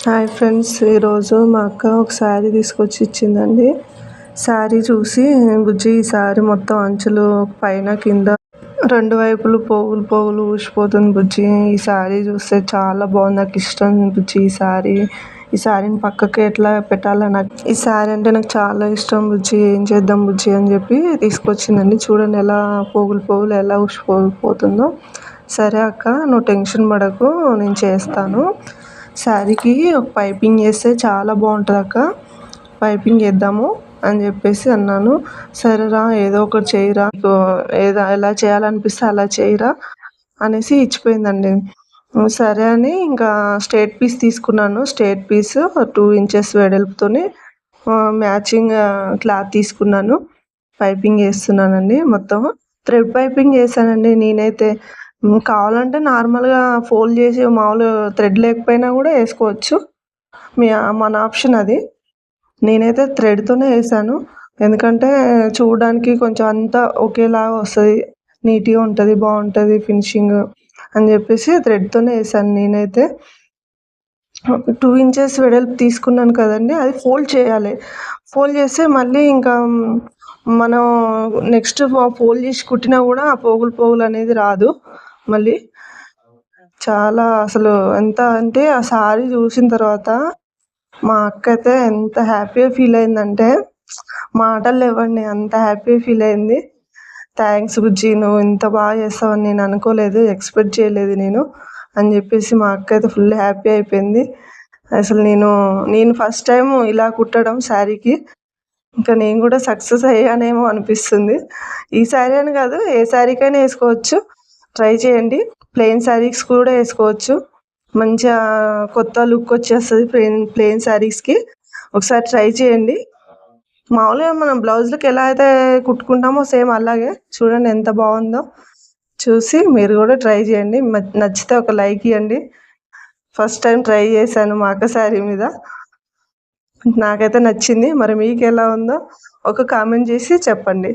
Hi friends, ఈరోజు మా అక్క ఒక శారీ తీసుకొచ్చి ఇచ్చిందండి. శారీ చూసి, బుజ్జి ఈ శారీ మొత్తం అంచులు పైన కింద రెండు వైపులు పోగులు పోగులు ఊసిపోతుంది బుజ్జి. ఈ శారీ చూస్తే చాలా బాగుంది, నాకు ఇష్టం బుజ్జి. ఈ శారీని పక్కకి ఎట్లా పెట్టాలో, నాకు ఈ శారీ అంటే నాకు చాలా ఇష్టం బుజ్జి. ఏం చేద్దాం బుజ్జి అని చెప్పి తీసుకొచ్చిందండి. చూడండి ఎలా పోగులు పోగులు ఎలా ఊసిపోతుందో. సరే అక్క, నువ్వు టెన్షన్ పడకు, నేను చేస్తాను. శారీకి ఒక పైపింగ్ వేస్తే చాలా బాగుంటుంది అక్క, పైపింగ్ వేద్దాము అని చెప్పేసి అన్నాను. సరేరా, ఏదో ఒకటి చేయరా, ఏదో ఎలా చేయాలనిపిస్తే అలా చేయరా అనేసి ఇచ్చిపోయిందండి. సరే అని ఇంకా స్ట్రేట్ పీస్ తీసుకున్నాను. స్ట్రేట్ పీస్ 2 ఇంచెస్ వెడల్పుతోని మ్యాచింగ్ క్లాత్ తీసుకున్నాను. పైపింగ్ వేస్తున్నానండి. మొత్తం థ్రెడ్ పైపింగ్ వేసానండి నేనైతే. కావాలంటే నార్మల్గా ఫోల్డ్ చేసి మామూలు థ్రెడ్ లేకపోయినా కూడా వేసుకోవచ్చు, మన ఆప్షన్ అది. నేనైతే థ్రెడ్తోనే వేసాను, ఎందుకంటే చూడడానికి కొంచెం అంతా ఒకేలాగా వస్తుంది, నీట్గా ఉంటుంది, బాగుంటుంది ఫినిషింగ్ అని చెప్పేసి థ్రెడ్తోనే వేసాను నేనైతే. 2 ఇంచెస్ వెడల్పు తీసుకున్నాను కదండి, అది ఫోల్డ్ చేయాలి. ఫోల్డ్ చేస్తే మళ్ళీ ఇంకా మనం నెక్స్ట్ ఫోల్డ్ చేసి కుట్టినా కూడా ఆ పోగులు పోగులు అనేది రాదు మళ్ళీ. చాలా అసలు ఎంత అంటే ఆ శారీ చూసిన తర్వాత మా అక్క అయితే ఎంత హ్యాపీగా ఫీల్ అయిందంటే మాటలు లేవండి, అంత హ్యాపీగా ఫీల్ అయింది. థ్యాంక్స్ బుజ్జి, నువ్వు ఇంత బాగా చేస్తావని నేను అనుకోలేదు, ఎక్స్పెక్ట్ చేయలేదు నేను అని చెప్పేసి మా అక్క అయితే ఫుల్ హ్యాపీ అయిపోయింది. అసలు నేను ఫస్ట్ టైం ఇలా కుట్టడం శారీకి. ఇంకా నేను కూడా సక్సెస్ అయ్యానేమో అనిపిస్తుంది. ఈ శారీ అని కాదు, ఏ శారీకైనా వేసుకోవచ్చు, ట్రై చేయండి. ప్లెయిన్ శారీస్ కూడా వేసుకోవచ్చు, మంచిగా కొత్త లుక్ వచ్చేస్తుంది ప్లెయిన్ శారీస్కి. ఒకసారి ట్రై చేయండి. మామూలుగా మనం బ్లౌజ్లకి ఎలా అయితే కుట్టుకుంటామో సేమ్ అలాగే. చూడండి ఎంత బాగుందో, చూసి మీరు కూడా ట్రై చేయండి. నచ్చితే ఒక లైక్ ఇవ్వండి. ఫస్ట్ టైం ట్రై చేశాను మా అక్క శారీ మీద, నాకైతే నచ్చింది. మరి మీకు ఎలా ఉందో ఒక కామెంట్ చేసి చెప్పండి.